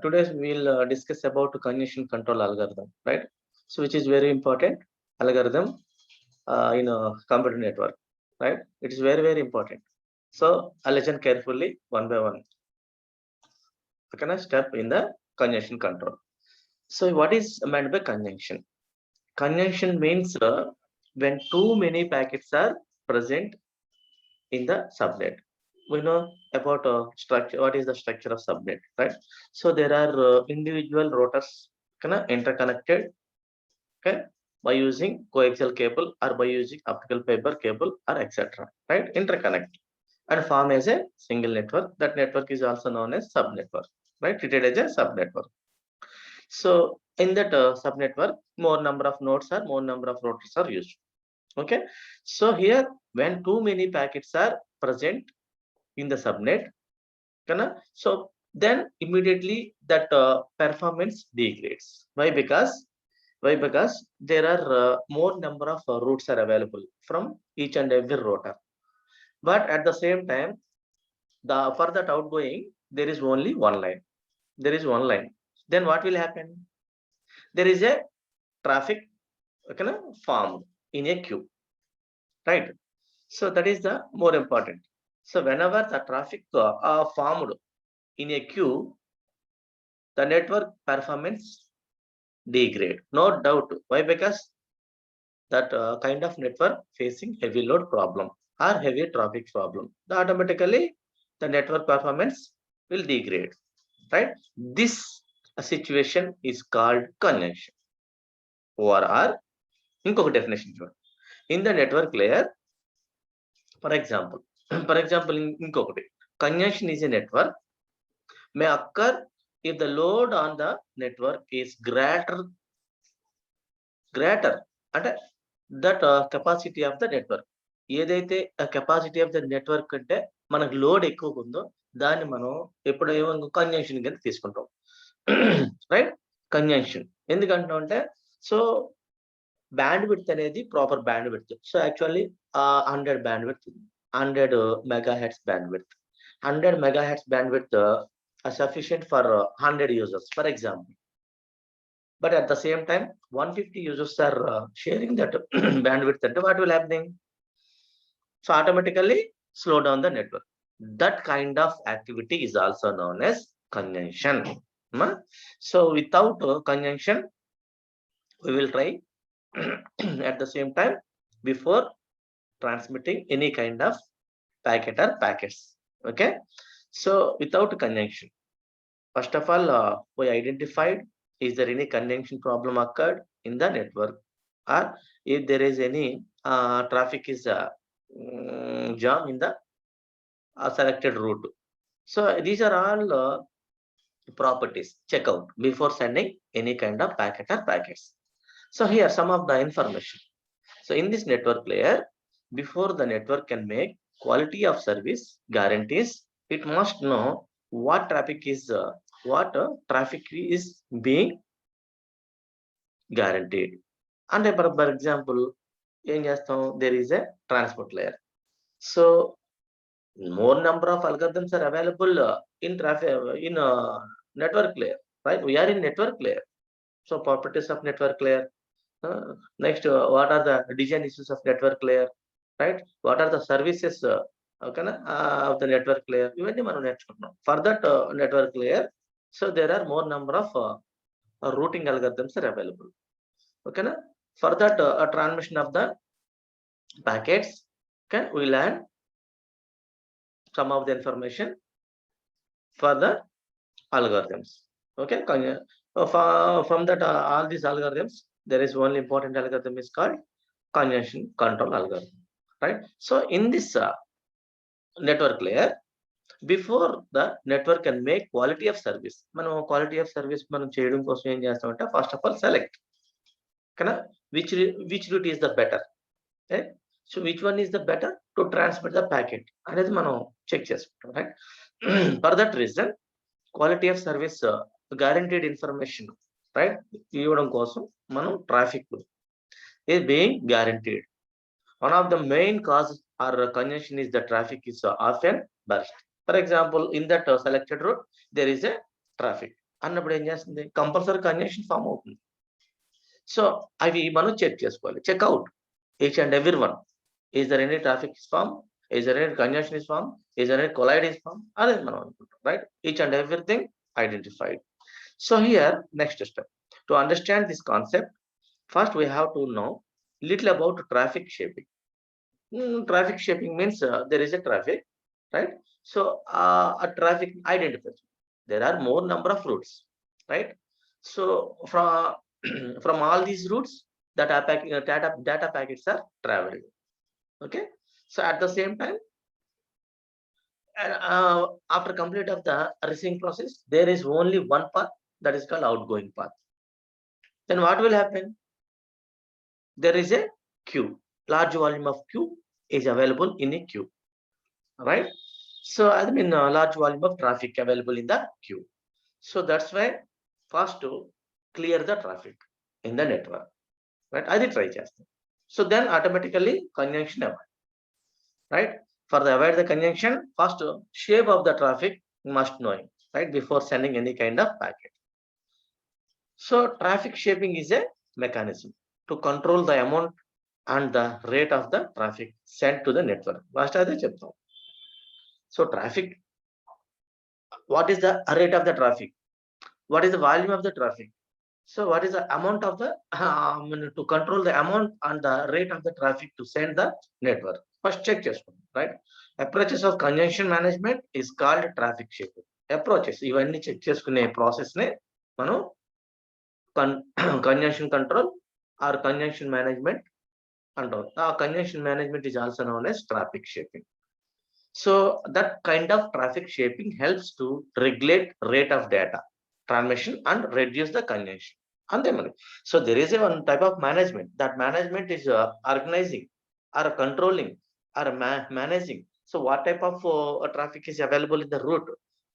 Today we'll discuss about congestion control algorithm, right? So which is very important algorithm in a computer network, right? It is very important. So I'll listen carefully one by one. Okay, now step in the congestion control. So what is meant by conjunction? Conjunction means when too many packets are present in the subnet. We know about structure. What is the structure of subnet, right? So there are individual routers interconnected, okay, by using coaxial cable or by using optical fiber cable or etc. Right, interconnect and form as a single network. That network is also known as subnetwork, right? Treated as a subnetwork. So in that subnetwork, more number of nodes or more number of routers are used. Okay, so here when too many packets are present in the subnet, so then immediately that performance degrades. Why? Because there are more number of routes are available from each and every router. But at the same time, for that outgoing, there is only one line. There is one line. Then what will happen? There is a traffic formed in a queue, right? So that is the more important. So whenever the traffic are formed in a queue, the network performance degrade, no doubt. Why? Because that kind of network facing heavy load problem or heavy traffic problem, automatically the network performance will degrade, right? This situation is called congestion. ORR ఇంకొక definition చూడండి. In the network layer, for example, ఇంకొకటి, congestion is a network may occur if the load on the network is greater అంటే that capacity of the network. ఏదైతే capacity of the network అంటే మనకు load ఎక్కువగా ఉందో దాన్ని మనం ఎప్పుడు కంజంక్షన్ కింద తీసుకుంటాం, రైట్? కంజంక్షన్ ఎందుకంటున్నాం అంటే, సో బ్యాండ్ విడ్త్ అనేది proper band width. So actually 100 band width, 100 megahertz band width, 100 megahertz band width sufficient for 100 users, for example. But at the same time 150 users are sharing that bandwidth, and what will happening? So automatically slow down the network. That kind of activity is also known as congestion. So without congestion, we will try at the same time before transmitting any kind of packet or packets. Okay, so without congestion, first of all, we identified, is there any congestion problem occurred in the network, or if there is any traffic is jam in the selected route. So these are all properties check out before sending any kind of packet or packets. So here some of the information. So in this network layer, before the network can make quality of service guarantees, it must know what traffic is being guaranteed. And for example, there is a transport layer. So more number of algorithms are available in traffic in network layer, right? We are in network layer. So properties of network layer. Next, what are the design issues of network layer, right? What are the services of the network layer? Ivanni manu nechukunnam. For that network layer, so there are more number of routing algorithms are available. Okay, na? For that transmission of the packets, okay, we learn some of the information for the algorithms. Okay, from that all these algorithms, there is one important algorithm is called congestion control algorithm, right? So in this network layer, before the network can make quality of service, మనం quality of service మనం చేయడం కోసం ఏం చేస్తామంటే, first of all select which route is the better, okay? So which one is the better to transmit the packet అనేది మనం check చేసుకుంటాం, right? For that reason, quality of service guaranteed information, right, ఇవ్వడం కోసం మనం traffic is being guaranteed. One of the main causes or congestion is the traffic is often burst. For example, in that selected route, there is a traffic అన్నప్పుడు ఏం చేస్తుంది, compulsory congestion form అవుతుంది. So అవి మనం check చేసుకోవాలి. Check out each and every one. Is there any traffic is form, is there any congestion is form, is there any collide is form, అదే మనం అనుకుంటాం, right? Each and everything identified. So here next step to understand this concept, first we have to know little about traffic shaping. Traffic shaping means there is a traffic, right? So a traffic identifies. There are more number of routes, right? So from from all these routes, data packets are traveling. Okay. So at the same time, after complete of the receiving process, there is only one path, that is called outgoing path. Then what will happen? There is a queue. Large volume of queue is available in a queue, right? So I mean large volume of traffic available in the queue. So that's why first to clear the traffic in the network, right? I did try just. So then automatically conjunction avoid, right? For the avoid the conjunction, first shape of the traffic must know, right, before sending any kind of packet. So traffic shaping is a mechanism to control the amount and the rate of the traffic sent to the network. First అదే చెప్తాం. So traffic, what is the rate of the traffic? What is the volume of the traffic? So what is the amount of the to control the amount and the rate of the traffic to send the network? First check చేసుకోండి, right? Approaches of congestion management is called traffic shaping. Approaches ఇవన్నీ check చేసుకునే process నే మనం congestion control or congestion management అంటాం. Congestion management is also known as traffic shaping. So that kind of traffic shaping helps to regulate rate of data transmission and reduce the congestion. అంతే మరి. So there is a one type of management. That management is organizing or controlling or managing. So what type of traffic is available in the route?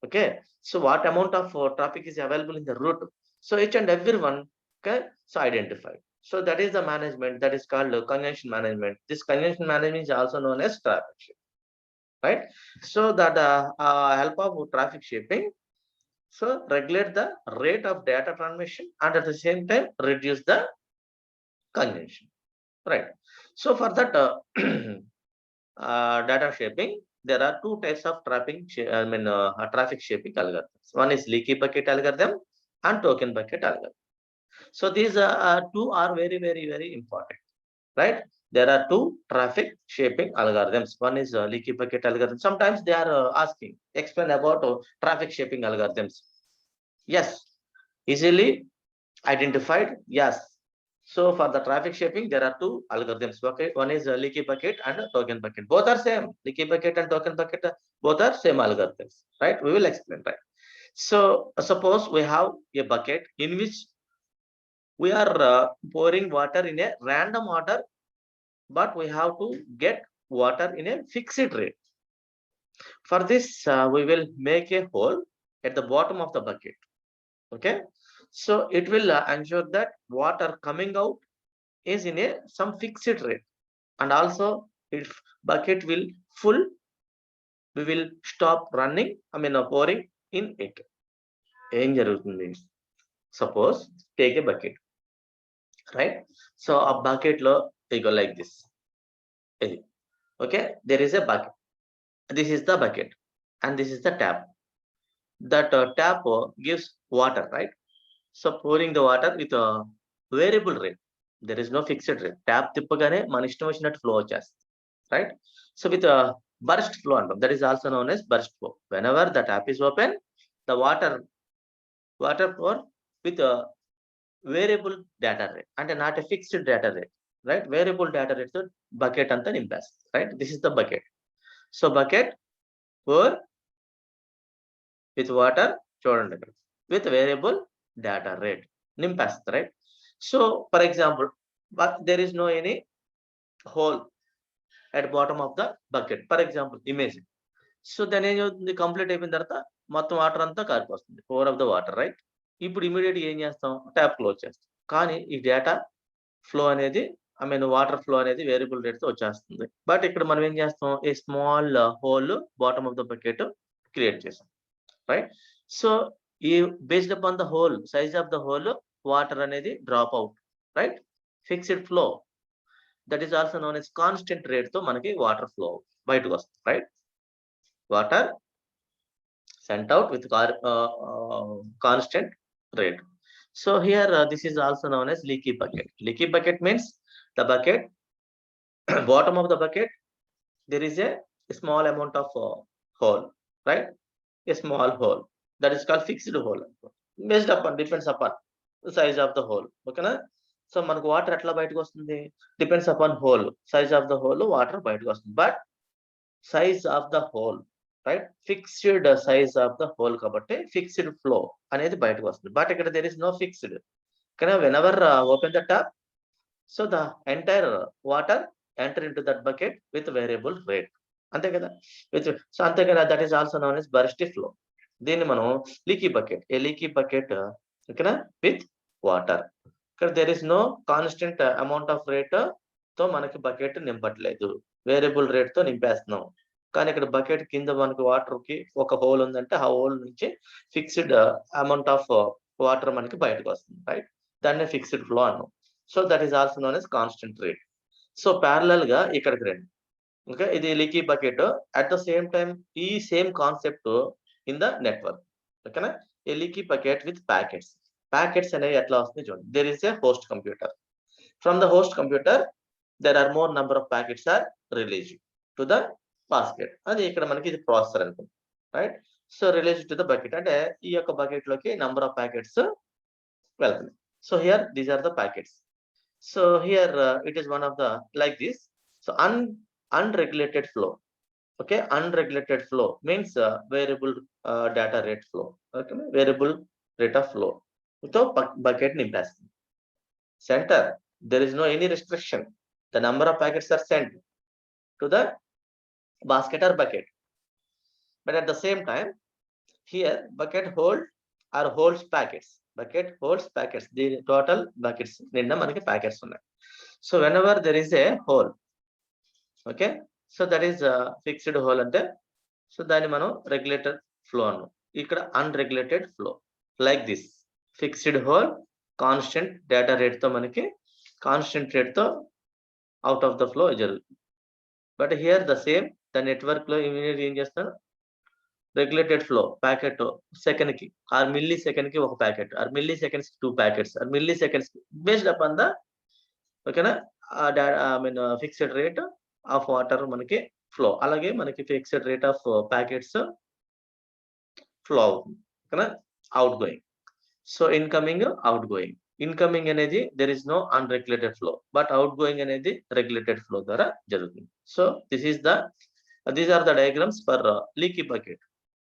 Okay. So what amount of traffic is available in the route? So each and every one, okay, so identify. So that is the management that is called congestion management. This congestion management is also known as traffic shaping, right? So that help of traffic shaping, so regulate the rate of data transmission and at the same time reduce the congestion, right? So for that data shaping, there are two types of traffic shaping algorithms. One is leaky bucket algorithm and token bucket algorithm. So these two are very, very, very important, right? There are two traffic shaping algorithms. One is leaky bucket algorithm. Sometimes they are asking, explain about traffic shaping algorithms. Yes, easily identified. Yes. So for the traffic shaping, there are two algorithms. Okay, one is leaky bucket and token bucket. Both are same. Leaky bucket and token bucket, both are same algorithms, right? We will explain, right? So suppose we have a bucket in which we are pouring water in a random order, but we have to get water in a fixed rate. For this, we will make a hole at the bottom of the bucket. Okay, so it will ensure that water coming out is in a some fixed rate, and also if bucket will full, we will stop running, pouring in it. Em jarugutundi, suppose take a bucket, right? So a bucket lo they go like this. Okay, there is a bucket. This is the bucket and this is the tap. That tap gives water, right? So pouring the water with a variable rate. There is no fixed rate. Tap tippagane మన ఇష్టం వచ్చినట్టు flow వచ్చేస్తుంది, right? So with a burst flow అంటాం, that is also known as burst flow. Whenever the tap is open, the water pour with a variable data rate and not a fixed data rate, right? Variable data rate to bucket anta nimpేస్తుంది, right? This is the bucket. So bucket pour with water, చూడండి ఇక్కడ, with variable data rate నింపేస్తుంది, right? So for example, but there is no any hole at bottom of the bucket, for example, image. So then ఏం అవుతుంది, complete అయిపోయిన తర్వాత మొత్తం water అంతా కారిపోతుంది, over of the water, right? ఇప్పుడు immediate ఏం చేస్తాం, ట్యాప్ క్లోజ్ చేస్తాం. కానీ ఈ డేటా ఫ్లో అనేది వాటర్ ఫ్లో అనేది వేరియబుల్ రేట్ తో వచ్చేస్తుంది. బట్ ఇక్కడ మనం ఏం చేస్తాం, a small hole bottom of the bucket create చేసాం, right? So based upon the hole, size of the hole, water అనేది drop out, right? Fixed flow, that is also known as constant rate తో మనకి water flow బయటకు వస్తుంది, right? Water sent out with constant rate. So here this is also known as leaky bucket. Leaky bucket means the bucket bottom of the bucket there is a small amount of hole, right? A small hole, that is called fixed hole. Based upon, depends upon the size of the hole. Okay na? So మనకు water ఎట్లా బయటకు వస్తుంది? Depends upon hole, size of the hole, water బయటకు వస్తుంది. But size of the hole, right? Fixed size of the hole కాబట్టి fixed flow అనేది బయటకు వస్తుంది. But ఇక్కడ there is no fixed. కానీ whenever open the tap, so the entire water enter into that bucket with variable rate. అంతే కదా? So అంతే కదా, that is also known as burst flow. దీన్ని మనం లీకీ బకెట్, ఏ లీకీ బకెట్ ఓకేనా with water. ఇక్కడ there is no constant amount of rate తో మనకి బకెట్ నింపట్లేదు, వేరియబుల్ రేట్ తో నింపేస్తున్నాం. కానీ ఇక్కడ బకెట్ కింద మనకి వాటర్ కి ఒక హోల్ ఉందంటే ఆ హోల్ నుంచి ఫిక్స్డ్ అమౌంట్ ఆఫ్ వాటర్ మనకి బయటకు వస్తుంది, రైట్? దాన్నే ఫిక్స్డ్ ఫ్లో అన్నాం. So that is also known as constant rate. So parallel గా ఇక్కడికి రండి. ఓకే, ఇది leaky bucket. At the same time ఈ same concept in the network. ఓకేనా, a leaky bucket with packets. Packets అనేవి ఎట్లా వస్తుంది చూడండి. There is a host computer. From the host computer there are more number of packets are released to the basket. అది ఇక్కడ మనకి ఇది processor అనుకుంది, right? So release to the bucket అంటే ఈ యొక్క బకెట్ లోకి నంబర్ ఆఫ్ ప్యాకెట్స్ వెళ్తుంది. So here these are the packets. So here it is one of the like this. So unregulated flow. Okay, unregulated flow means variable data rate flow. Okay, variable rate of flow తో bucket నింపేస్తుంది. Center, there is no any restriction. The number of packets are sent to the basket or bucket. But at the same time, here bucket holds packets. Bucket holds packets. The total buckets ninda manaki packets unnai. So whenever there is a hole, okay, so that is a fixed hole ante. So dani manam regulated flow annu. Ikkada unregulated flow like this. Fixed hole, constant data rate తో మనకి constant rate తో out of the flow జరుగుతుంది. But here the same, the network లో immediate ఏం చేస్తాను, regulated flow packet second కి or millisecond కి ఒక ప్యాకెట్, ఆర్ మిల్లీ సెకండ్స్ కి 2 packets, or milliseconds based upon the ఓకేనా ఫిక్స్డ్ రేట్ ఆఫ్ వాటర్ మనకి ఫ్లో. అలాగే మనకి fixed rate of packets flow అవుతుంది, ఓకేనా, outgoing. So incoming, outgoing. Incoming అనేది there is no unregulated flow, but outgoing అనేది regulated flow ద్వారా జరుగుతుంది. So these are the diagrams for leaky bucket,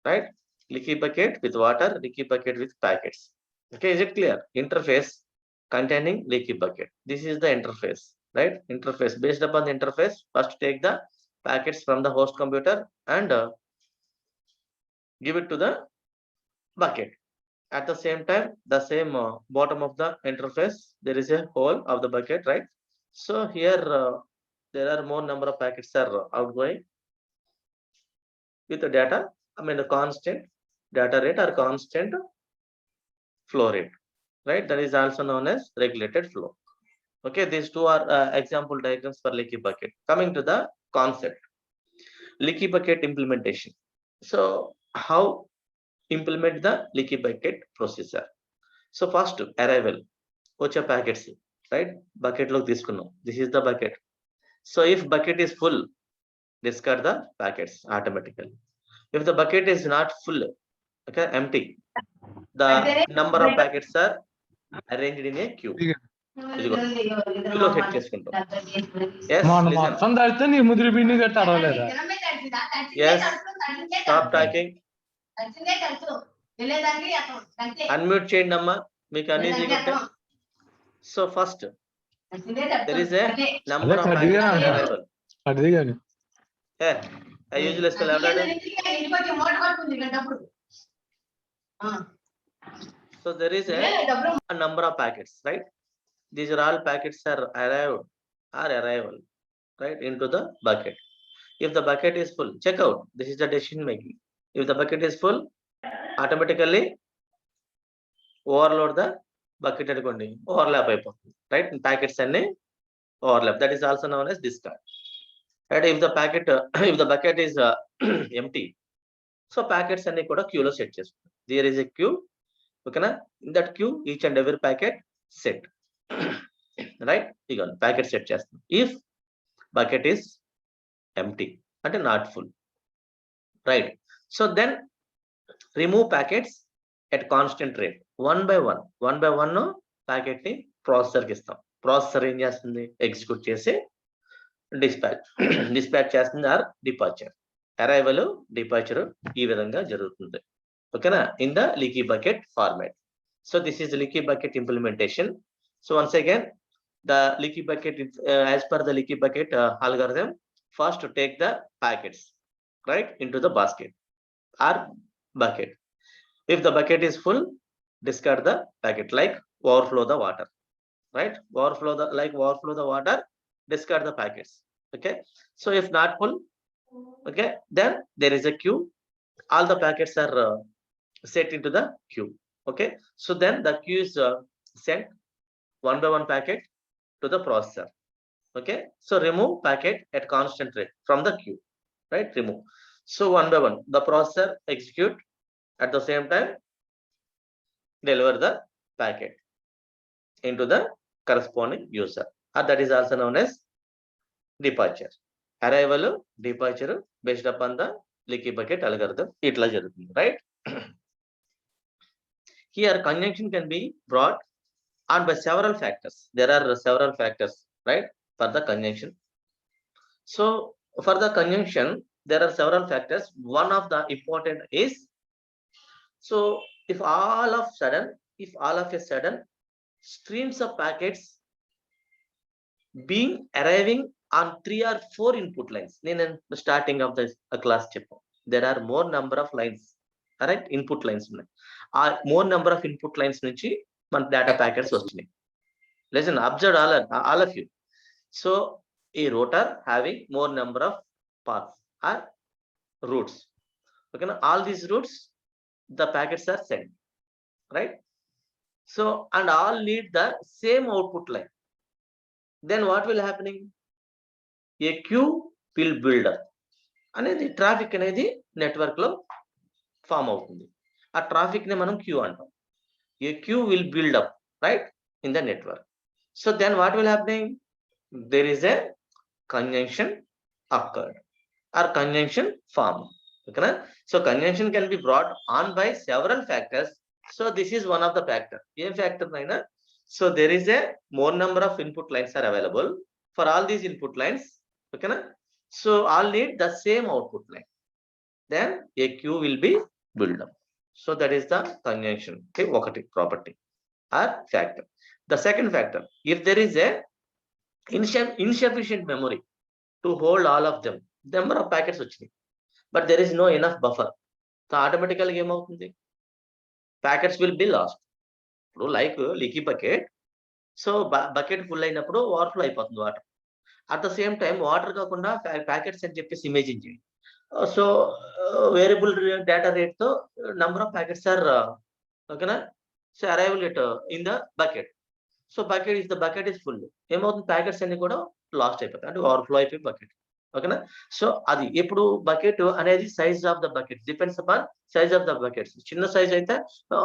right? Leaky bucket with water, leaky bucket with packets. Okay, is it clear? Interface containing leaky bucket. This is the interface, right? Interface. Based upon the interface, first take the packets from the host computer and give it to the bucket. At the same time, the same bottom of the interface, there is a hole of the bucket, right? So here there are more number of packets are outgoing with the data, the constant data rate or constant flow rate, right? That is also known as regulated flow. Okay, these two are example diagrams for leaky bucket. Coming to the concept, leaky bucket implementation. So how implement the leaky bucket procedure? So first, arrival వచ్చే packets, right? Bucket లోకి తీసుకున్నాం. This is the bucket. So if bucket is full, discard the packets automatically. If the bucket is not full, okay, empty, the number of packets are arranged in a queue. ఇదిగో క్యూలో set చేసుకుంటాం. yes, మొత్తం తడితే నీ ముదిరి పిండి గట్ట అడవలేదా? yes, stop talking. Unmute చేయండి అమ్మా, మీకు అనేది. So first there is a number of packets available. అది గాని I usually spell every. So there is a number of packets, right? These are all packets are arrived or arrival, right, into the bucket. If the bucket is full, check out. This is the decision making. If the bucket is full, automatically overload the bucket అనుకోండి overlap అయిపోతుంది, right? Packets అన్ని overlap, that is also known as discard, right? If the packet if the bucket is empty, so packets అన్ని కూడా queue లో set చేసుకుంటాం. There is a queue, ఓకేనా? In that queue each and every packet set, right? ఇక packet set చేస్తాం. If bucket is empty అంటే not full, right? So then remove packets at constant rate, one by one packet ని processor కి ఇస్తాం. Processor ఏం చేస్తుంది, execute చేసి dispatch చేస్తుంది ఆర్ డిపార్చర్, అరైవల్ డిపార్చర్ ఈ విధంగా జరుగుతుంది, ఓకేనా? In the leaky bucket format. So this is leaky bucket implementation. So once again the leaky bucket, as per the leaky bucket algorithm, first to take the packets right into the basket or bucket. If the bucket is full, discard the packet, like overflow the water, right? Overflow the water, discard the packets, okay? So if not full, okay, then there is a queue, all the packets are set into the queue, okay? So then the queue is sent one by one packet to the processor, okay? So remove packet at constant rate from the queue, right? Remove. So one by one the processor execute, at the same time deliver the packet into the corresponding user, or that is also known as departure. Arrival, departure based upon the leaky bucket algorithm itla jarugutundi, right? Here conjunction can be brought on by several factors. There are several factors, right, for the conjunction. So for the conjunction there are several factors. One of the important is, so if all of a sudden streams of packets being arriving on 3 or 4 input lines, నేను starting of the class చెప్పాను, there are more number of lines, right? Input lines ఉన్నాయి. ఆ more number of input lines నుంచి మన data packets వచ్చినాయి. Listen, observe all of you. So a rotor having more number of paths or routes, okay? Now all these routes the packets are sent, right? So and all need the same output line. Then what will happening? A queue will build up అనేది traffic అనేది network లో form అవుతుంది. ఆ traffic ని మనం queue అంటాం. A queue will build up, right, in the network. So then what will happening? There is a conjunction occurred or conjunction formed, okay? So conjunction can be brought on by several factors. So this is one of the factor. Em factor naina? So there is a more number of input lines are available for all these input lines, okay? So all need the same output line, then a queue will be built up. So that is the conjunction, okay, ఒకటి property or factor. The second factor, if there is a insufficient memory to hold all of them, number of packets వచ్చినాయి, but there is no enough buffer, so automatically ఏమవుతుంది? Packets will be lost. ఇప్పుడు like leaky bucket, so bucket full అయినప్పుడు overflow అయిపోతుంది water. At the same time water కాకుండా packets అని చెప్పేసి imagine చేయండి. So variable data rate తో number of packets are, ఓకేనా? So arrival it in the bucket. So bucket is full, ఏమవుతుంది? Packets అన్ని కూడా లాస్ట్ అయిపోతాయి, అంటే ఓవర్ఫ్లో అయిపోయి బకెట్, ఓకేనా? సో అది ఎప్పుడు బకెట్ అనేది size of the bucket depends upon size of the buckets. చిన్న సైజ్ అయితే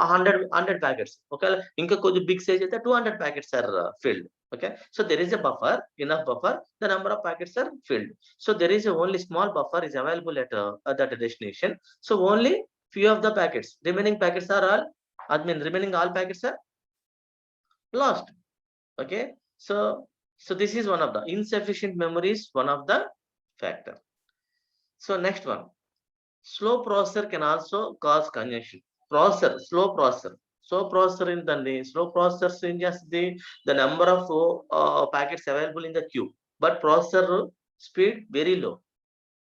100 ప్యాకెట్స్, ఒకవేళ ఇంకా కొద్దిగా బిగ్ సైజ్ అయితే 200 packets are filled, okay? So there is a buffer, enough buffer, the number of packets are filled. So there is a only small buffer is available at that destination. So only few of the packets, remaining packets are all, remaining all packets are lost, okay? So this is one of the insufficient memory is one of the factor. So next one, slow processor can also cause congestion. Slow processor ఏంటండి? Slow processors ఏం చేస్తుంది? The number of packets available in the queue, but processor speed very low,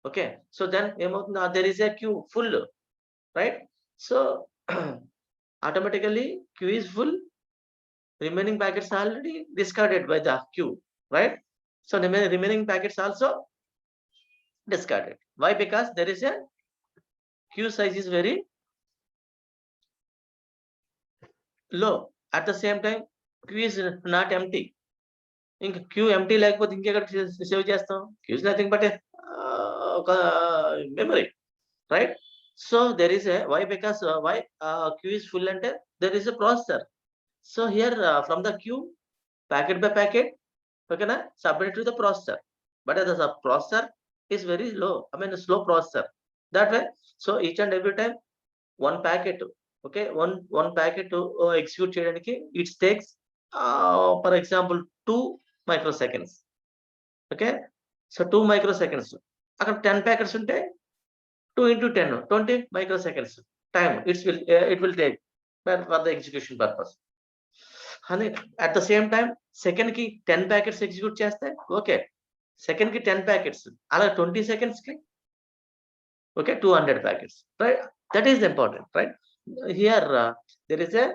okay? So then ఏమవుతుంది? There is a queue full, right? So automatically queue is full, remaining packets already discarded by the queue, right? So remaining packets also discarded. Why? Because there is a queue size is very low. At the same time, queue is not empty. ఇంకా queue empty లేకపోతే ఇంకెక్కడ save చేస్తాం? Queue is nothing but ఒక memory, right? So there is a why because why queue is full అంటే there is a processor. So here from the queue packet by packet, okay na, submit to the processor, but the processor is very low, I mean a slow processor, that way. So each and every time one packet, okay, one packet to execute cheyadaniki it takes for example 2 microseconds, okay. So 2 microseconds అక్కడ 10 packets ఉంటే 2 into 10 20 microseconds time it will take for the execution purpose. అని at the same time second కి 10 packets execute చేస్తే okay, second కి 10 packets, అలా 20 seconds కి okay 200 packets, right? That is important, right? Here there is a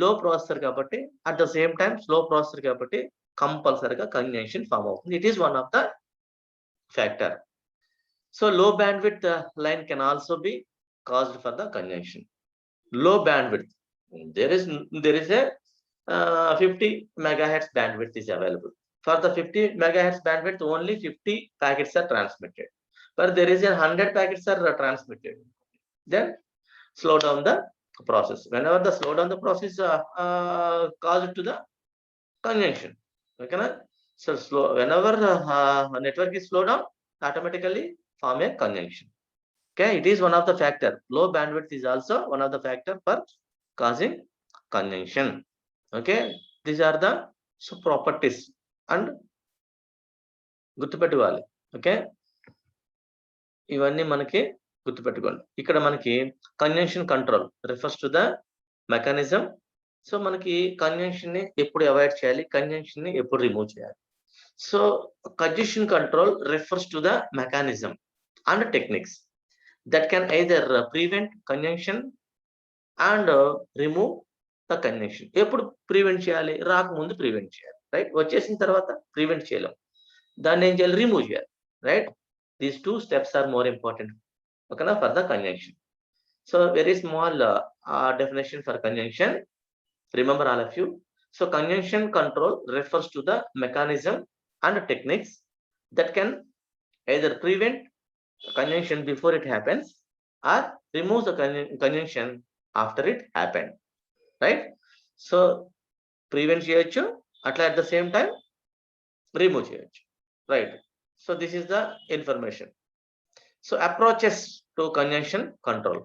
low processor కాబట్టి, at the same time slow processor కాబట్టి కంపల్సరీగా conjunction form అవుతుంది. It is one of the factor. So low bandwidth line can also be caused for the conjunction. Low bandwidth, there is a 50 megahertz bandwidth is available. For the 50 megahertz bandwidth, only 50 packets are transmitted. But there is a 100 packets are transmitted. Then slow down the process. Whenever the slow down the process caused to the conjunction. Okay, na? So slow. Whenever network is slow down, automatically form a conjunction. Okay, it is one of the factor. Low bandwidth is also one of the factor for causing conjunction. Okay, these are the properties and గుర్తుపెట్టుకోవాలి. Okay, ఇవన్నీ మనకి గుర్తుపెట్టుకోండి. ఇక్కడ మనకి conjunction control refers to the mechanism. So మనకి conjunction ని ఎప్పుడు avoid చేయాలి, కంజంక్షన్ ని ఎప్పుడు రిమూవ్ చేయాలి. So conjunction control refers to the mechanism and techniques that can either prevent conjunction and remove the conjunction. ఎప్పుడు ప్రివెంట్ చేయాలి? రాకముందు ప్రివెంట్ చేయాలి, రైట్? వచ్చేసిన తర్వాత ప్రివెంట్ చేయలేం, దాన్ని ఏం చేయాలి? రిమూవ్ చేయాలి, right? These 2 steps are more important, ఓకేనా, for the conjunction. So very small definition for conjunction, remember all of you. So conjunction control refers to the mechanism and techniques that can either prevent conjunction before it happens or remove the conjunction after it happened, right? So prevent cheyochu, atla at the same time remove cheyochu, right? So this is the information. So approaches to conjunction control,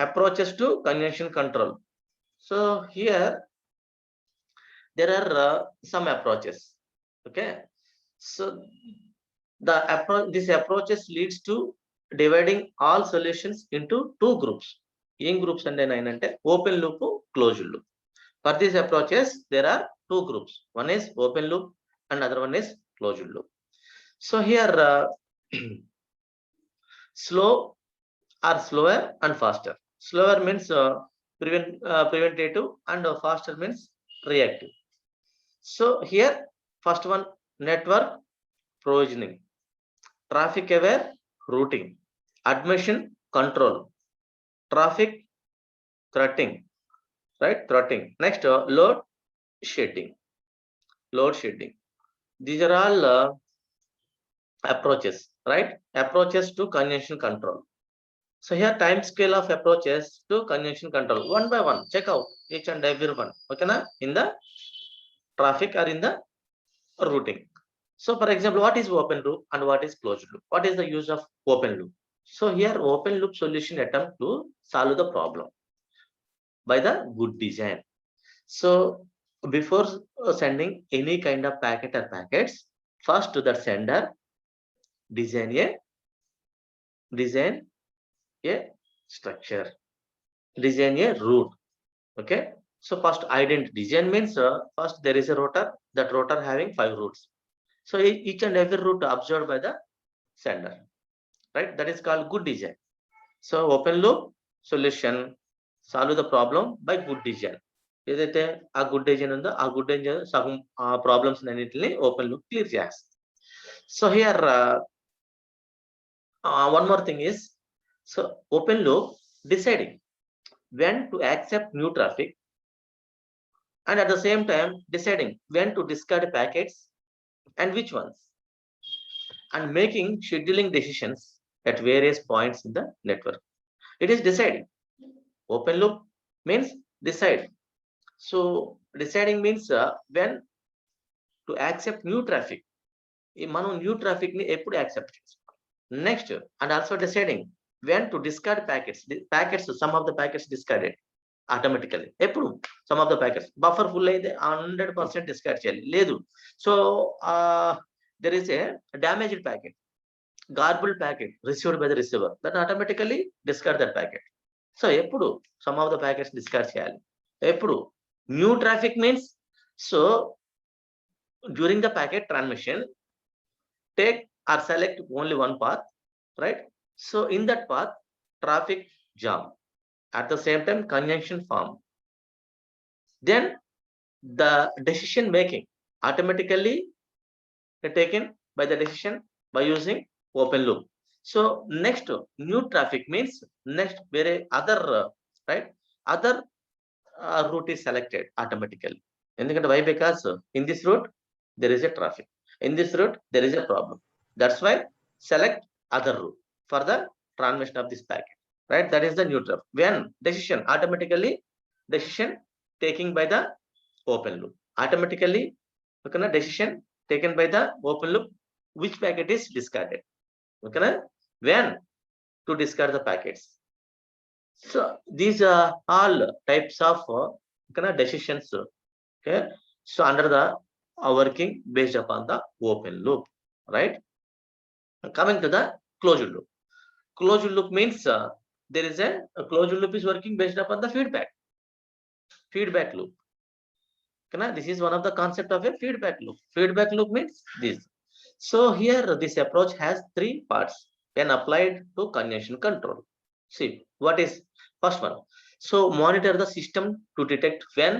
approaches to conjunction control. So here there are some approaches, okay. So this approaches leads to dividing all solutions into 2 groups. ఏం groups అంటే అంటే open loop, closed loop. For these approaches there are 2 groups. One is open loop and other one is closed loop. So here slow or slower and faster. Slower means preventative and faster means reactive. So here first one, network provisioning, traffic aware routing, admission control, traffic threading, right? Threading. Next load shedding. These are all approaches, right? Approaches to conjunction control. So here time scale of approaches to conjunction control, one by one check out each and every one, okay na, in the traffic or in the routing. So for example, what is open loop and what is closed loop? What is the use of open loop? So here open loop solution attempt to solve the problem by the good design. So before sending any kind of packet or packets, first to the sender design a structure, design a route, okay. So first design means first there is a router, that router having 5 routes. So each and every route observed by the sender, right? That is called good design. So open loop solution solve the problem by good design. ఏదైతే ఆ good design ఉందో ఆ good design సగం problems అన్నిటిని open loop clear చేస్తుంది. So here one more thing is, so open loop deciding when to accept new traffic and at the same time deciding when to discard packets and which ones, and making scheduling decisions at various points in the network. It is deciding. Open loop means decide. So deciding means when to accept new traffic. ఈ మనం new traffic ని ఎప్పుడు accept చేసుకోవాలి. Next and also deciding when to discard packets some of the packets discarded automatically. ఎప్పుడు some of the packets buffer full అయితే 100% discard చేయాలి. లేదు so there is a damaged packet, garble packet received by the receiver, that automatically discard that packet. So ఎప్పుడు some of the packets discard చేయాలి. ఎప్పుడు new traffic means so during the packet transmission take or select only one path, right? So in that path traffic jam, at the same time congestion form, then the decision making automatically taken by the decision by using open loop. So next new traffic means next very other right, other route is selected automatically. ఎందుకంటే why? Because in this route there is a traffic, in this route there is a problem, that's why select other route for the transmission of this packet, right? That is the new traffic. When decision automatically decision taking by the open loop, automatically okay na, decision taken by the open loop which packet is discarded, okay na, when to discard the packets. So these are all types of okay na, decisions, okay? So under the working based upon the open loop, right? Coming to the closed loop. Closed loop means there is a closed loop is working based upon the feedback loop. Okay, this is one of the concept of a feedback loop. Feedback loop means this. So here this approach has three parts when applied to congestion control. See what is first one. So monitor the system to detect when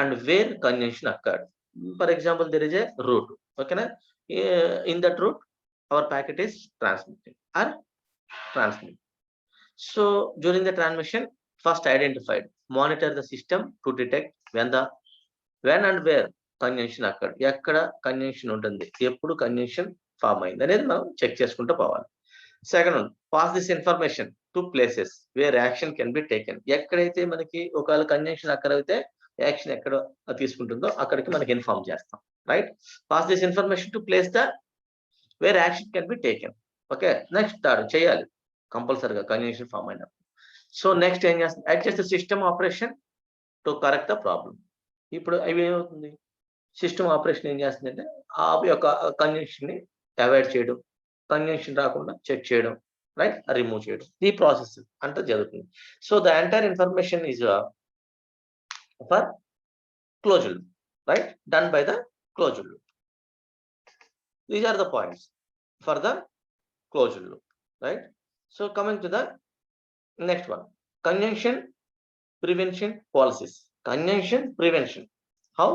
and where congestion occurred. For example, there is a route, okay na? In that route our packet is transmitting or transmitting. So during the transmission first identified, monitor the system to detect when and where congestion occurred. ఎక్కడ congestion ఉంటుంది, ఎప్పుడు congestion form అయింది అనేది మనం check చేసుకుంటూ పోవాలి. Second one, pass this information to places where action can be taken. ఎక్కడైతే మనకి ఒకవేళ congestion అక్కడ అయితే యాక్షన్ ఎక్కడ తీసుకుంటుందో అక్కడికి మనకి ఇన్ఫార్మ్ చేస్తాం, right? Pass this information to place the wear action can be taken. Okay, next third చేయాలి కంపల్సరీగా కంజెషన్ ఫామ్ అయినప్పుడు. సో నెక్స్ట్ ఏం చేస్తుంది, adjust the system operation to correct the problem. ఇప్పుడు అవి ఏమవుతుంది, సిస్టమ్ ఆపరేషన్ ఏం చేస్తుందంటే ఆ యొక్క కంజెషన్ ని అవాయిడ్ చేయడం, కంజెషన్ రాకుండా చెక్ చేయడం, రైట్, రిమూవ్ చేయడం, ఈ ప్రాసెస్ అంతా జరుగుతుంది. So the entire information is for closed loop, right, done by the closed loop. These are the points for the closed loop, right? So coming to the next one, congestion prevention policies. Congestion prevention, how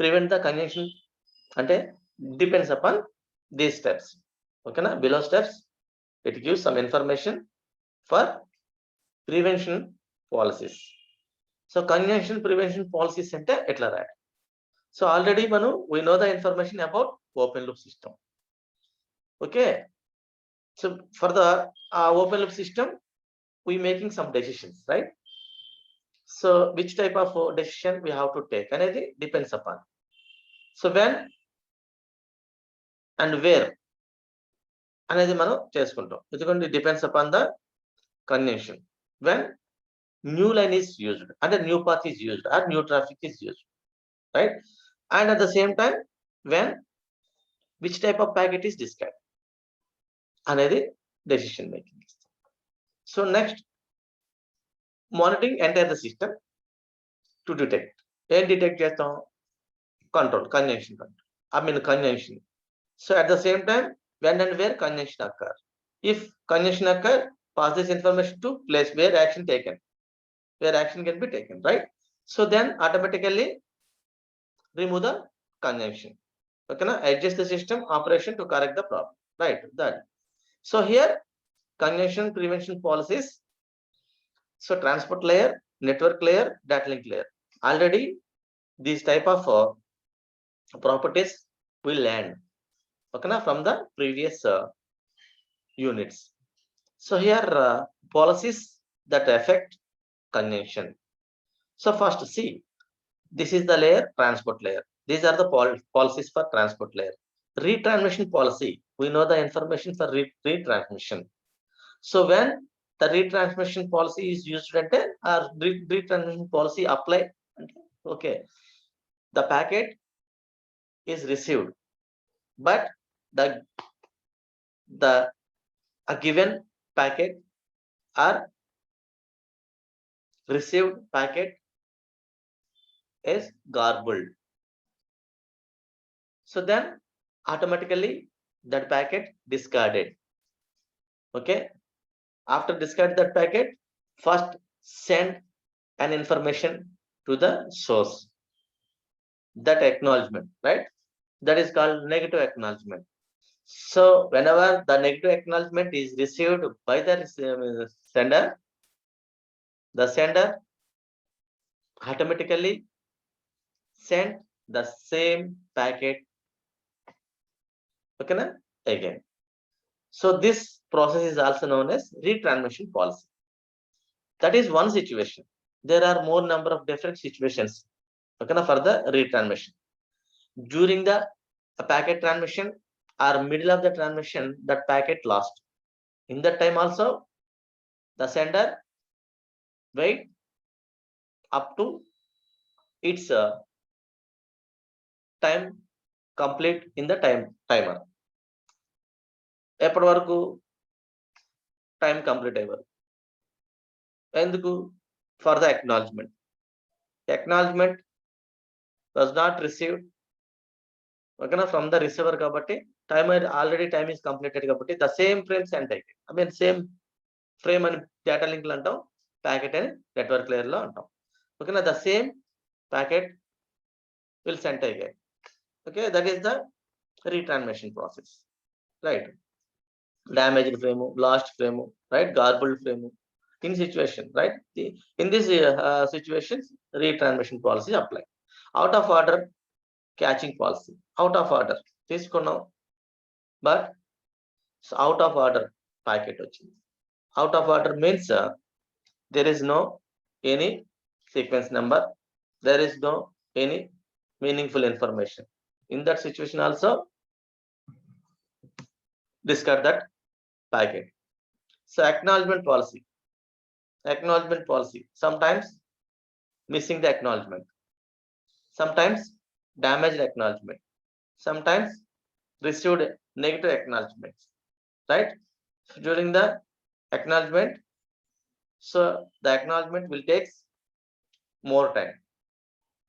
prevent the congestion ante depends upon these steps, okay na? Below steps it gives some information for prevention policies. So congestion prevention policies ante etla రాయాలి. So already we know the information about open loop system, okay? So for the open loop system we making some decisions, right? So which type of decision we have to take అనేది depends upon. So when and where అనేది మనం చేసుకుంటాం, ఎందుకంటే depends upon the congestion. When new line is used and a new path is used or new traffic is used, right? And at the same time when which type of packet is discarded అనేది decision making. So next, monitoring entire the system to detect. ఏం detect చేస్తాం, control, congestion control, congestion. So at the same time when and where congestion occur. If congestion occur, pass this information to place where action taken, where action can be taken, right? So then automatically remove the congestion, okay na? Adjust the system operation to correct the problem, right? That. So here congestion prevention policies. So transport layer, network layer, data link layer. Already these type of properties we learned, okay, na, from the previous units. So here policies that affect conjunction. So first see, this is the layer, transport layer. These are the policies for transport layer. Retransmission policy, we know the information for retransmission. So when the retransmission policy is used ante, or retransmission policy apply, okay, the packet is received, but the a given packet or received packet is garbled. So then automatically that packet discarded. Okay, after discard that packet, first send an information to the source, that acknowledgement, right? That is called negative acknowledgement. So whenever the negative acknowledgement is received by the sender, the sender automatically send the same packet, okay, na, again. So this process is also known as retransmission policy. That is one situation. There are more number of different situations, okay, na, for the retransmission. During the packet transmission or middle of the transmission, that packet lost. In that time also, the sender wait up to its time complete in the timer. ఎప్పటి వరకు time complete అయ్యారు. ఎందుకు? For the acknowledgement. Acknowledgement was not received, ఓకేనా, from the receiver. కాబట్టి timer already time is completed కాబట్టి the same frame sent అయ్యి, I mean same frame అని data లింక్లు అంటాం, ప్యాకెట్ అని నెట్వర్క్ లేయర్ లో అంటాం. ఓకేనా, the same packet will sent అయ్యాయి. Okay, that is the retransmission process, right? Damaged frame, lost frame, right? Garbled frame in situation, right? In this situations, retransmission policy apply. Out of order catching policy, out of order తీసుకున్నాం, but out of order packet వచ్చింది. Out of order means there is no any sequence number, there is no any meaningful information. In that situation also discard that packet. So acknowledgement policy, sometimes missing the acknowledgement, sometimes damaged acknowledgement, sometimes received negative acknowledgements, right? During the acknowledgement, so the acknowledgement will take more time,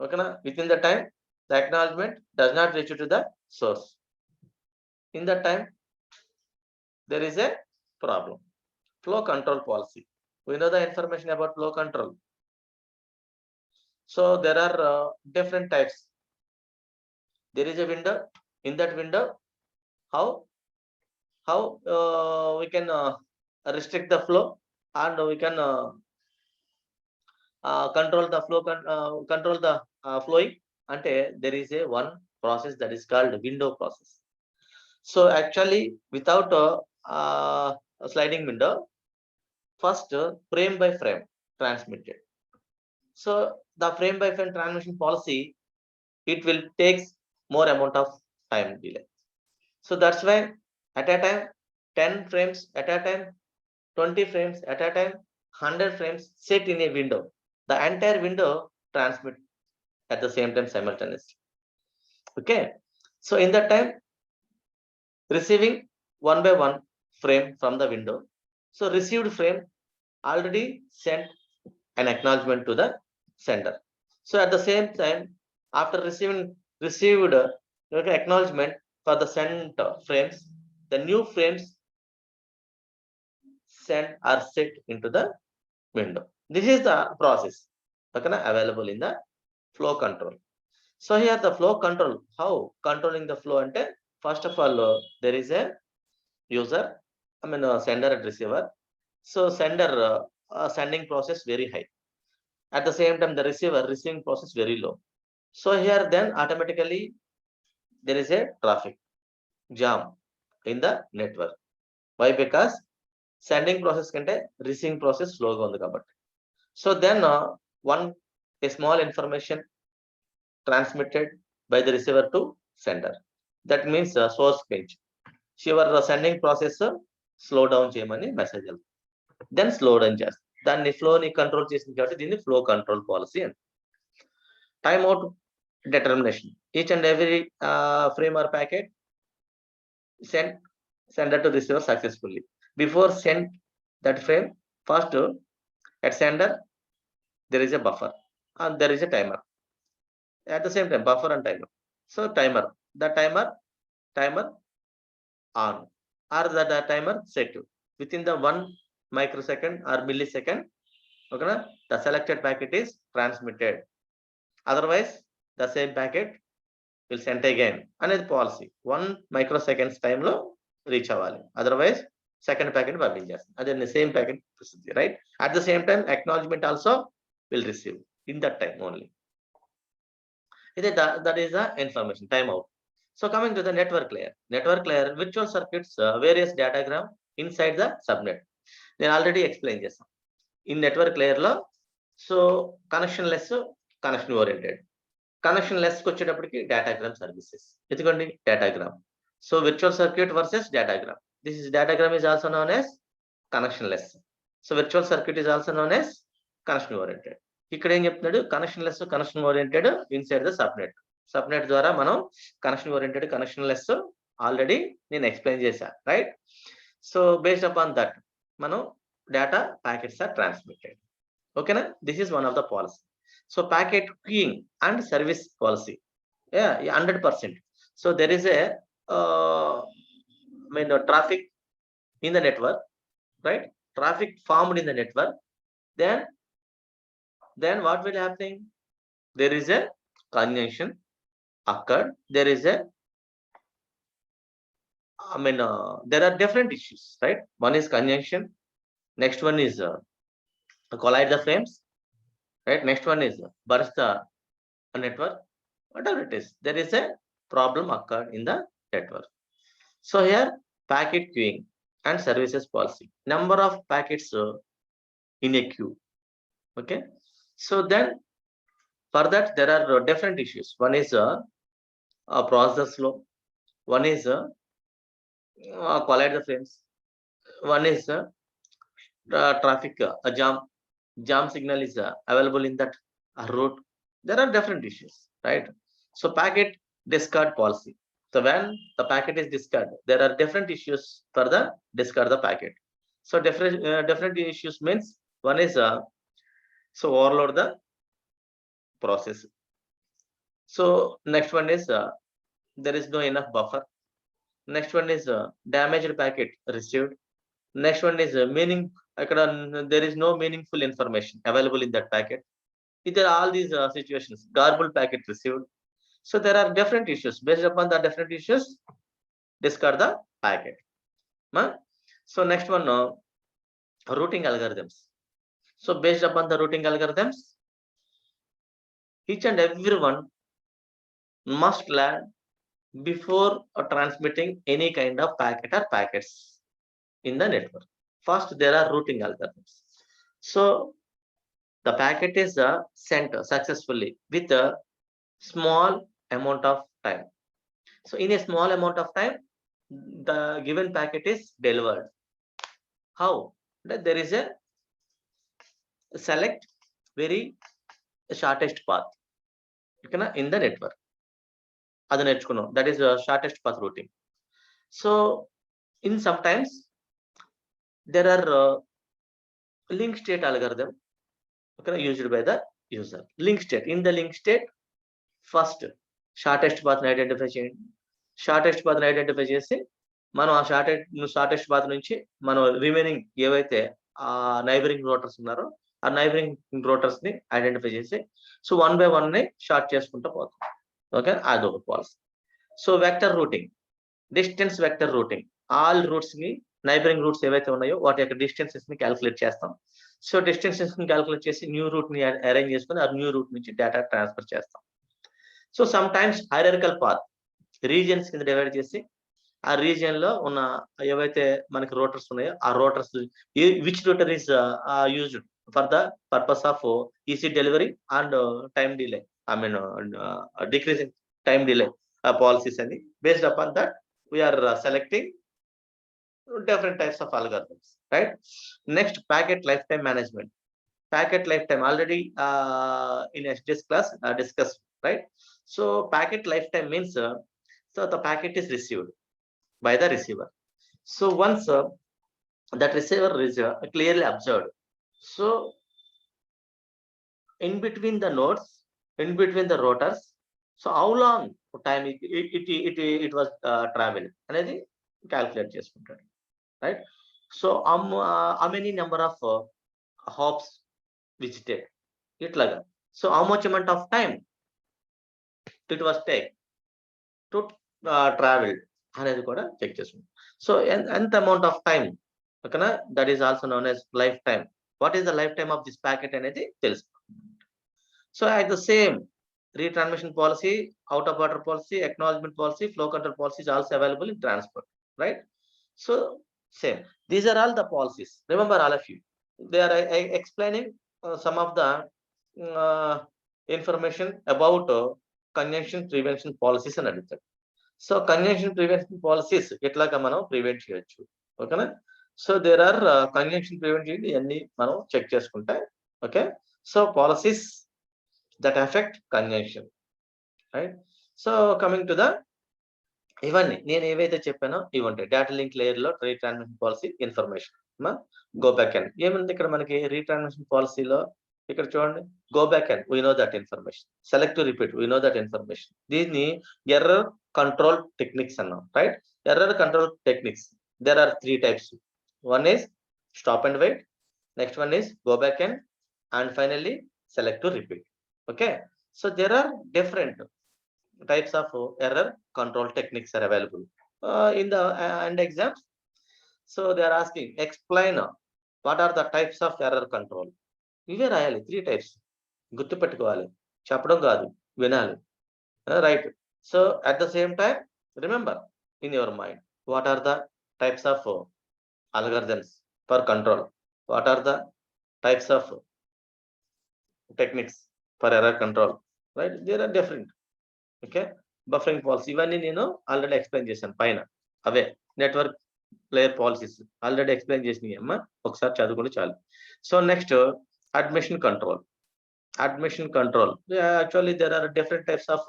okay na? Within the time, the acknowledgement does not reach to the source. In that time, there is a problem. Flow control policy, we know the information about flow control. So there are different types. There is a window. In that window, how we can restrict the flow, and we can control the flow, control the flowing. Ante there is a one process that is called window process. So actually without a sliding window, first frame by frame transmitted. So the frame by frame transmission policy, it will take more amount of time delay. So that's why at a time 10 frames at a time, 20 frames at a time, 100 frames set in a window, the entire window transmit at the same time simultaneously. Okay, so in that time receiving one by one frame from the window, so received frame already sent an acknowledgement to the sender. So at the same time, after received acknowledgement for the sent frames, the new frames sent are set into the window. This is the process, okay, available in the flow control. So here the flow control, how controlling the flow ante, first of all there is a user, I mean sender and receiver. So sender sending process very high, at the same time the receiver receiving process very low. So here then automatically there is a traffic jam in the network. Why? Because sending process కంటే receiving process slowగా ఉంది కాబట్టి. So then a small information transmitted by the receiver to sender. That means source page. Your sending process slow down చేయమని message వెళ్తుంది. Then slow down చేస్తుంది. దాన్ని flow ని control చేసింది కాబట్టి దీన్ని ఫ్లో కంట్రోల్ పాలసీ అని. Time out determination. Each and every frame or packet sender to receiver successfully. Before send that frame, first at sender there is a buffer and there is a timer. At the same time, buffer and timer. So timer, the timer on or the timer set to within the 1 microsecond or millisecond. Okay, the selected packet is transmitted. Otherwise, the same packet will send again. అనేది policy 1 microseconds time లో reach అవ్వాలి. Otherwise second packet పంపించేస్తుంది. అదే same packet వస్తుంది, right? At the same time acknowledgement also will receive in that time only. ఇదే that is the information time out. So coming to the network layer. Network layer virtual circuits various datagram inside the subnet. నేను already explain చేస్తాను. In network layer లో so connectionless, connection oriented. Connectionless వచ్చేటప్పటికి datagram services. ఎందుకండి datagram. So virtual circuit versus datagram. This is datagram is also known as connectionless. So virtual circuit is also known as connection oriented. ఇక్కడ ఏం చెప్తున్నాడు? Connectionless, connection oriented inside the subnet. Subnet ద్వారా మనం connection oriented, connectionless already నేను explain చేశాను, right? So based upon that మనం data packets are transmitted. ఓకేనా? This is one of the policy. So packet queuing and service policy, 100%. So there is a traffic in the network, right? Traffic formed in the network. Then what will happen? There is a congestion occurred. There is a there are different issues, right? One is congestion. Next one is collide the frames. Right, next one is burst the network. Whatever it is, there is a problem occurred in the network. So here packet queuing and services policy. Number of packets in a queue. Okay, so then for that there are different issues. One is process flow. One is collide the frames. One is traffic jam signal is available in that route. There are different issues, right? So packet discard policy. So when the packet is discarded, there are different issues for the discard the packet. So different issues means one is so overload the process. So next one is there is no enough buffer. Next one is damaged packet received. Next one is there is no meaningful information available in that packet. These are all these situations. Garbled packet received. So there are different issues. Based upon the different issues, discard the packet. So next one, routing algorithms. So based upon the routing algorithms, each and everyone must learn before transmitting any kind of packet or packets in the network. First, there are routing algorithms. So the packet is sent successfully with a small amount of time. So in a small amount of time, the given packet is delivered. How? That there is a select very shortest path in the network. That is the shortest path routing. So in sometimes there are link state algorithm used by the user. Link state. In the link state, first shortest path ని identify చేయండి. Shortest path ని identify చేసి మనం ఆ shortest path నుంచి మనం remaining ఏవైతే ఆ నైబరింగ్ రూటర్స్ ఉన్నారో ఆ నైబరింగ్ రూటర్స్ ని ఐడెంటిఫై చేసి సో 1 by 1 ని షార్ట్ చేసుకుంటూ పోతాం. ఓకే, అదొక policy. So vector routing, distance vector routing. All routes ని నైబరింగ్ రూట్స్ ఏవైతే ఉన్నాయో వాటి యొక్క డిస్టెన్సెస్ ని క్యాలిక్యులేట్ చేస్తాం. సో డిస్టెన్సెస్ ని క్యాలిక్యులేట్ చేసి న్యూ రూట్ ని అరేంజ్ చేసుకుని ఆ న్యూ రూట్ నుంచి డేటా ట్రాన్స్ఫర్ చేస్తాం. So sometimes hierarchical path regions కింద డివైడ్ చేసి ఆ రీజియన్ లో ఉన్న ఏవైతే మనకి రోటర్స్ ఉన్నాయో ఆ routers which router is used for the purpose of easy delivery and time delay, I mean decreasing time delay policies అని. Based upon that we are selecting different types of algorithms, right? Next, packet lifetime management. Packet lifetime already in yesterday's class discussed, right? So packet lifetime means so the packet is received by the receiver. So once that receiver is clearly observed, so in between the nodes, in between the rotors, so how long time it was traveled అనేది calculate చేసుకుంటాడు, right? So how many number of hops visited ఇట్లాగా. So how much amount of time it was take to travel అనేది కూడా check చేసుకుంటాం. So ఎంత amount of time, ఓకేనా, that is also known as life time. What is the life time of this packet అనేది తెలుసు. So at the same retransmission policy, out of order policy, acknowledgement policy, flow control policy is also available in transport, right? So same, these are all the policies. Remember, all of you, they are explaining some of the information about congestion prevention policies and everything. So congestion prevention policies ఎట్లాగా మనం prevent చేయొచ్చు, ఓకేనా. So there are congestion prevention ఇవన్నీ మనం check చేసుకుంటే, okay. So policies that affect congestion, right? So coming to the ఇవన్నీ నేను ఏవైతే చెప్పానో ఇవి ఉంటాయి డేటా లింక్ లేయర్ లో retransmission policy information. Go back and ఏముంది ఇక్కడ మనకి రీట్రాన్స్మిషన్ పాలసీలో, ఇక్కడ చూడండి, go back and we know that information, select to repeat we know that information. దీన్ని ఎర్రర్ కంట్రోల్ టెక్నిక్స్ అన్నాం, right? Error control techniques there are 3 types. One is stop and wait, next one is go back and finally select to repeat. Okay, so there are different types of error control techniques are available in the end exams. So they are asking explain what are the types of error control. ఇవే రాయాలి, 3 types. గుర్తు పెట్టుకోవాలి, చెప్పడం కాదు, వినాలి, right? So at the same time remember in your mind what are the types of algorithms for control, what are the types of techniques for error control, right? There are different, okay. Buffering policy ఇవన్నీ నేను already explain చేశాను పైన, అవే network layer policies already explain చేసినాయి అమ్మా, ఒకసారి చదువుకుంటే చాలు. So next admission control. Admission control actually there are different types of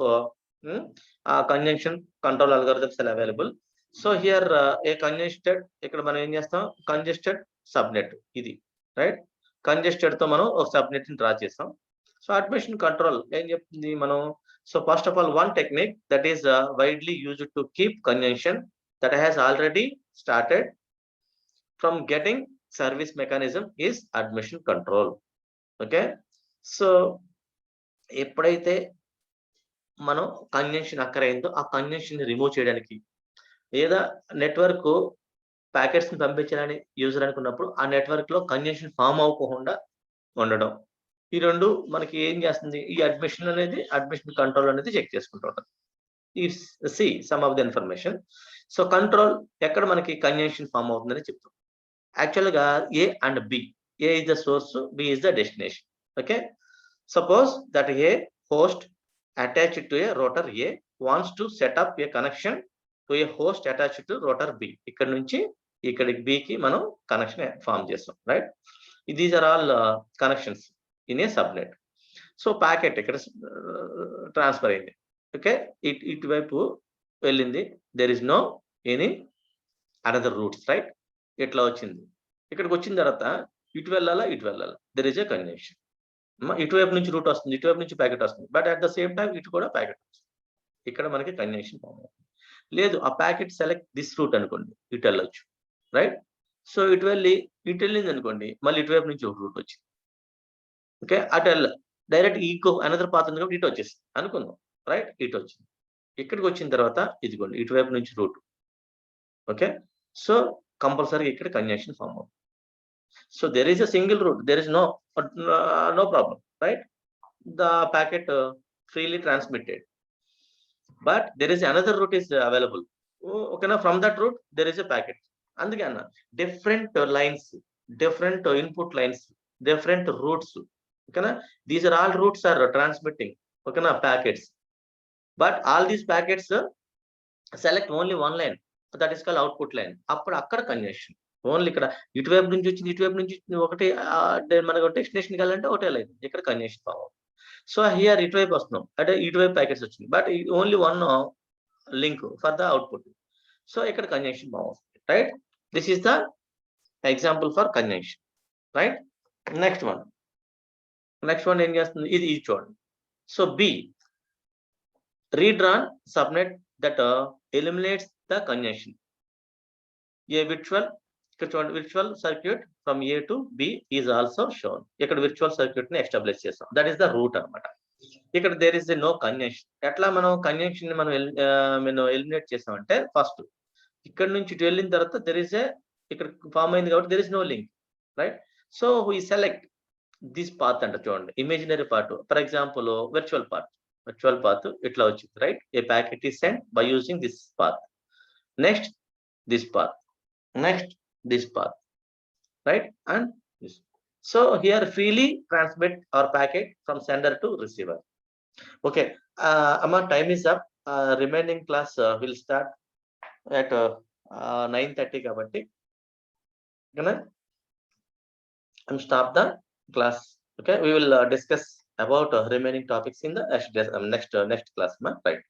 conjunction control algorithms are available. So here a congested, ఇక్కడ మనం ఏం చేస్తాం, కంజెస్టెడ్ సబ్నెట్ ఇది, రైట్? కంజెస్టెడ్ తో మనం ఒక సబ్నెట్ ని డ్రా చేస్తాం. సో అడ్మిషన్ కంట్రోల్ ఏం చెప్తుంది మనం, so first of all one technique that is widely used to keep congestion that has already started from getting service mechanism is admission control. Okay, so ఎప్పుడైతే మనం congestion అక్కరైందో ఆ congestion ని remove చేయడానికి, లేదా network packets ని పంపించాలని user అనుకున్నప్పుడు ఆ నెట్వర్క్ లో కంజెషన్ ఫామ్ అవ్వకుండా ఉండడం, ఈ రెండు మనకి ఏం చేస్తుంది, ఈ అడ్మిషన్ అనేది, అడ్మిషన్ కంట్రోల్ అనేది చెక్ చేసుకుంటాం. ఈ C sum of the information. So control ఎక్కడ మనకి కంజెషన్ ఫామ్ అవుతుందని చెప్తాం. యాక్చువల్ గా A and B, A is the source, B is the destination. Okay, suppose that a host attached to a router A wants to set up a connection to a host attached to router B. ఇక్కడ నుంచి ఇక్కడికి బికి మనం connection form చేస్తాం, right? These are all connections in a subnet. So packet ఇక్కడ transfer అయింది, okay, ఇటువైపు వెళ్ళింది, there is no any another routes, right? ఇట్లా వచ్చింది, ఇక్కడికి వచ్చిన తర్వాత ఇటు వెళ్ళాలా, ఇటు వెళ్ళాలా, దెర్ ఇస్ ఏ కంజెక్షన్. ఇటువైపు నుంచి రూట్ వస్తుంది, ఇటువైపు నుంచి ప్యాకెట్ వస్తుంది, but at the same time ఇటు కూడా ప్యాకెట్ వస్తుంది. ఇక్కడ మనకి కంజెక్షన్ ఫామ్ అవుతుంది. లేదు, ఆ ప్యాకెట్ సెలెక్ట్ దిస్ రూట్ అనుకోండి, ఇటు వెళ్ళొచ్చు, రైట్? సో ఇటు వెళ్ళింది అనుకోండి, మళ్ళీ ఇటువైపు నుంచి ఒక రూట్ వచ్చింది, ఓకే, అటు డైరెక్ట్ ఇంకో అనదర్ పాత్ ఉంది కాబట్టి ఇటు వచ్చేసింది అనుకుందాం, రైట్? ఇటు వచ్చింది, ఇక్కడికి వచ్చిన తర్వాత ఇదిగోండి ఇటువైపు నుంచి రూట్, ఓకే. సో కంపల్సరీ ఇక్కడ కంజెక్షన్ ఫామ్ అవుతుంది. So there is a single route, there is no problem, right? The packet freely transmitted, but there is another route is available. Okay, now from that route there is a packet. అందుకే అన్న different lines, different input lines, different routes. Okay, these are all routes are transmitting, okay, packets, but all these packets select only one line, that is called output line. అప్పుడు అక్కడ congestion only ఇక్కడ ఇటువైపు నుంచి వచ్చింది ఇటువైపు నుంచి ఒకటి మనకు డెస్టినేషన్ వెళ్ళాలంటే ఒకటే లైన్, ఇక్కడ కన్జెషన్ ఫామ్. సో హియర్ ఇటువైపు వస్తున్నాం అంటే ఇటువైపు ప్యాకెట్స్ వచ్చింది, but only one link for the output. So ఇక్కడ కన్జెషన్ ఫామ్ వస్తుంది, right? This is the example for congestion, right? Next one ఏం చేస్తుంది, ఇది చూడండి. So B, redrawn subnet that eliminates the congestion. A virtual circuit from A to B is also shown. ఇక్కడ virtual circuit ని establish చేస్తాం, that is the root అన్నమాట. ఇక్కడ there is no congestion. ఎట్లా మనం congestion ని మనం ఎలిమినేట్ చేస్తామంటే, ఫస్ట్ ఇక్కడ నుంచి ఇటు వెళ్ళిన తర్వాత there is a ఇక్కడ ఫామ్ అయింది కాబట్టి there is no link, right? So we select this path అంట, చూడండి imaginary part, for example virtual path ఇట్లా వచ్చింది, right? A packet is sent by using this path, next this path, next this path, right? And this. So here freely transmit our packet from sender to receiver. Okay, Amma, time is up. Remaining class will start at 9:30 kabatti. Okay, I'm stop the class. Okay, we will discuss about remaining topics in the next class, right?